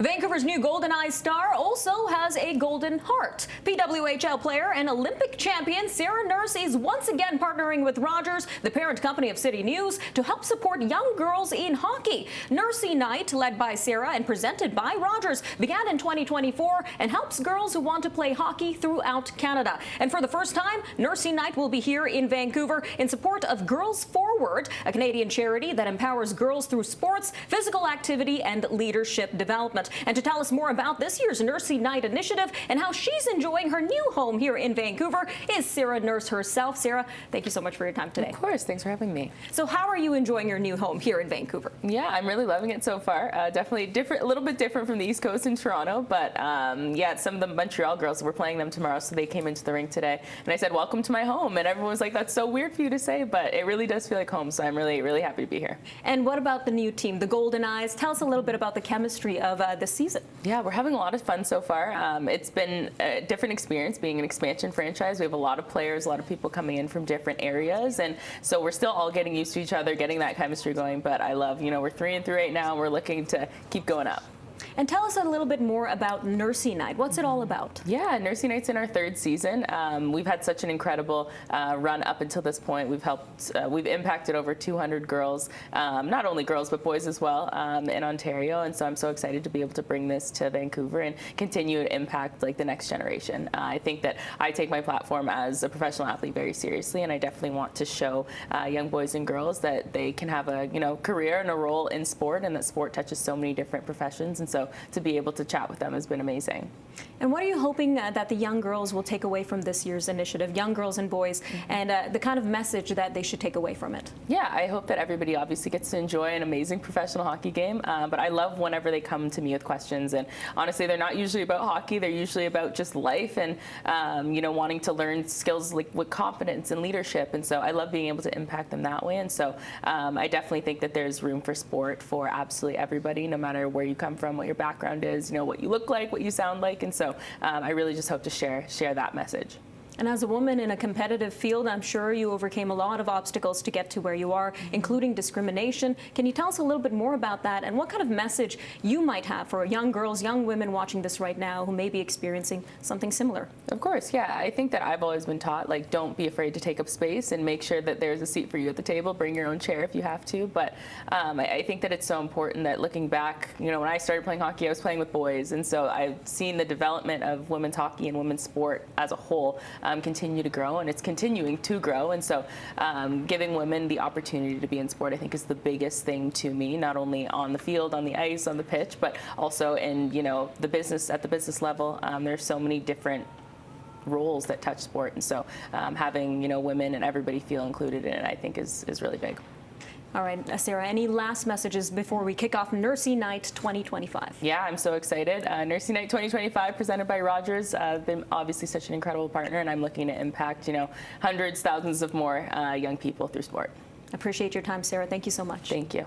Vancouver's new Goldeneyes star also has a golden heart. PWHL player and Olympic champion Sarah Nursey is once again partnering with Rogers, the parent company of City News, to help support young girls in hockey. Nursey Night, led by Sarah and presented by Rogers, began in 2024 and helps girls who want to play hockey throughout Canada. And for the first time, Nursey Night will be here in Vancouver in support of Girls Forward, a Canadian charity that empowers girls through sports, physical activity, and leadership development. And to tell us more about this year's Nursey Night initiative and how she's enjoying her new home here in Vancouver is Sarah Nurse herself. Sarah, thank you so much for your time today. Of course, thanks for having me. So how are you enjoying your new home here in Vancouver? Yeah, I'm really loving it so far. Definitely different, a little bit different from the East Coast in Toronto, but yeah, some of the Montreal girls, we're playing them tomorrow, so they came into the rink today, and I said, welcome to my home, and everyone was like, that's so weird for you to say, but it really does feel like home, so I'm really, really happy to be here. And what about the new team, the Goldeneyes? Tell us a little bit about the chemistry of this season. Yeah, we're having a lot of fun so far. It's been a different experience being an expansion franchise. We have a lot of players, a lot of people coming in from different areas, and so we're still all getting used to each other, getting that chemistry going, but I love, we're 3-3 right now, and we're looking to keep going up. And tell us a little bit more about Nursey Night. What's it all about? Yeah, Nursey Night's in our third season. We've had such an incredible run up until this point. We've impacted over 200 girls, not only girls but boys as well, in Ontario. And so I'm so excited to be able to bring this to Vancouver and continue to impact the next generation. I think that I take my platform as a professional athlete very seriously, and I definitely want to show young boys and girls that they can have a career and a role in sport, and that sport touches so many different professions. And so to be able to chat with them has been amazing. And what are you hoping that the young girls will take away from this year's initiative, young girls and boys, and the kind of message that they should take away from it? Yeah, I hope that everybody obviously gets to enjoy an amazing professional hockey game, but I love whenever they come to me with questions, and honestly, they're not usually about hockey, they're usually about just life and, wanting to learn skills with confidence and leadership, and so I love being able to impact them that way, and so I definitely think that there's room for sport for absolutely everybody, no matter where you come from, what your background is, what you look like, what you sound like, and so I really just hope to share that message. And as a woman in a competitive field, I'm sure you overcame a lot of obstacles to get to where you are, including discrimination. Can you tell us a little bit more about that and what kind of message you might have for young girls, young women watching this right now who may be experiencing something similar? Of course, yeah. I think that I've always been taught, don't be afraid to take up space and make sure that there's a seat for you at the table. Bring your own chair if you have to. But I think that it's so important that looking back, when I started playing hockey, I was playing with boys. And so I've seen the development of women's hockey and women's sport as a whole continue to grow, and it's continuing to grow. And so giving women the opportunity to be in sport, I think, is the biggest thing to me, not only on the field, on the ice, on the pitch, but also in the business, at the business level. There's so many different roles that touch sport, and so having women and everybody feel included in it, I think is really big. All right, Sarah, any last messages before we kick off Nursey Night 2025? Yeah, I'm so excited. Nursey Night 2025 presented by Rogers. Been obviously such an incredible partner, and I'm looking to impact, hundreds, thousands of more young people through sport. Appreciate your time, Sarah. Thank you so much. Thank you.